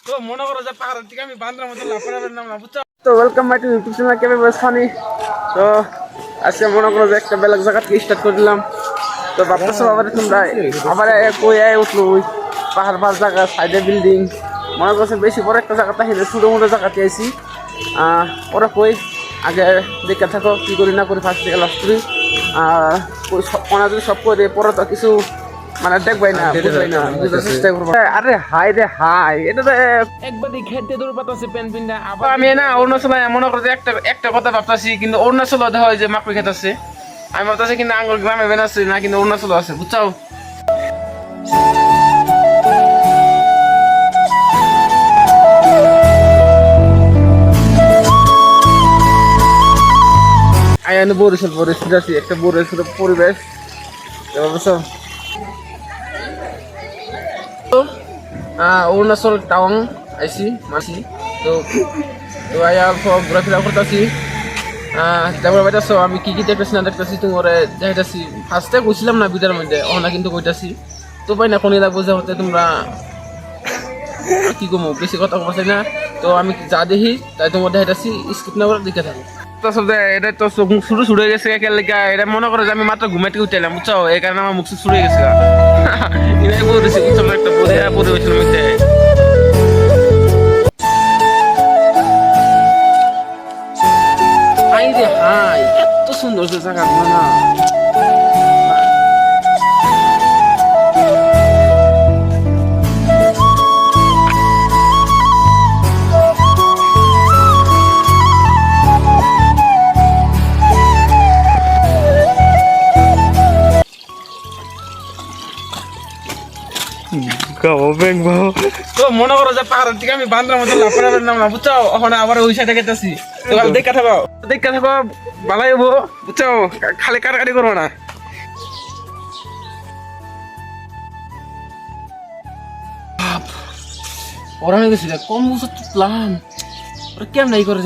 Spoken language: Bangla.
তো মনে করো যে পাহাড়ের দিকে আমি বান্দরের মতো লাফাতে পারলাম না, বুঝছো? তো welcome back to YouTube channel কেবে বস ফানি। তো আজকে মনে করো যে একটা বেলাগ জায়গা থেকে স্টার্ট করে দিলাম। তো ভাবতেছো আবার তোমরা আবার কই উঠলো ওই পাহাড় পাহাড় জায়গা সাইডে বিল্ডিং মনে করছে বেশি বড় একটা জায়গাতে হেঁটে ছোটো মোটো জায়গাতে আইসি। ওরা কই আগে দেখে থাকো কী করি না করি ফার্স্ট থেকে লাস্ট করি। ওনা যদি সব করে পরে তো কিছু মানে দেখবাই না বুঝবাই না, বুঝতে চেষ্টা করবো। আরে হাই রে হাই, এটা তো একবার দিয়ে খেতে দূর পাতাছে প্যান পিনটা আবার আমি না অরুণাচলে মনে করো যে একটা কথা ভাবতেছি, কিন্তু অরুণাচল দেখা হয় যে মাকড়ি খেতেছে। আমি ভাবতেছি কিন্তু আঙ্গুল গ্রামে বেনাচ্ছে না, কিন্তু অরুণাচল আছে, বুঝছো? আয়ান বরিশাল আছি, একটা বরিশাল পরিবেশ বুঝছো। অরুণাচল টাউন আইসি মাসি। তো তো আয়া সব ঘোরাফেরা করতেছি। তারপরে বাইতেছো আমি কি দেখতেছি না দেখতেছি তোমার দেখাইতেছি। ফার্স্টে কইছিলাম না বিটার মধ্যে না, কিন্তু কইতাছি তো পাই না কোন বোঝা হতে তোমরা কি কমো বেশি কথা বলছি না। তো আমি যা দেখি তাই তোমার দেখাইতেছি, স্কিপ না করে দেখে থাকো। এটা তো চোখ মুখ শুরু হয়ে গেছে একেলগে। এটা মনে করো যে আমি মাত্র ঘুমাইতে উঠলাম, বুঝছো? এই কারণে আমার মুখ শুরু হয়ে গেছে। এটাই বলেছি বুঝছো, একটা পরিবেশের মধ্যে। হাই রে হাই, এত সুন্দর যে জায়গাগুলো না। তো মনে করো যে পাহাড়ের দিকে আমি বান্দরের মতো লাফাতে পারলাম না, বুঝছো? ওখানে আবার ওই সাইডে গেতেছি। তো দেখা থাকো ভালাই হবো, বুঝছো? খালি কাটাকাটি করবো না। ওরা হয়ে গেছিল কম বছর তুললাম, ওরা কেমন নাই করে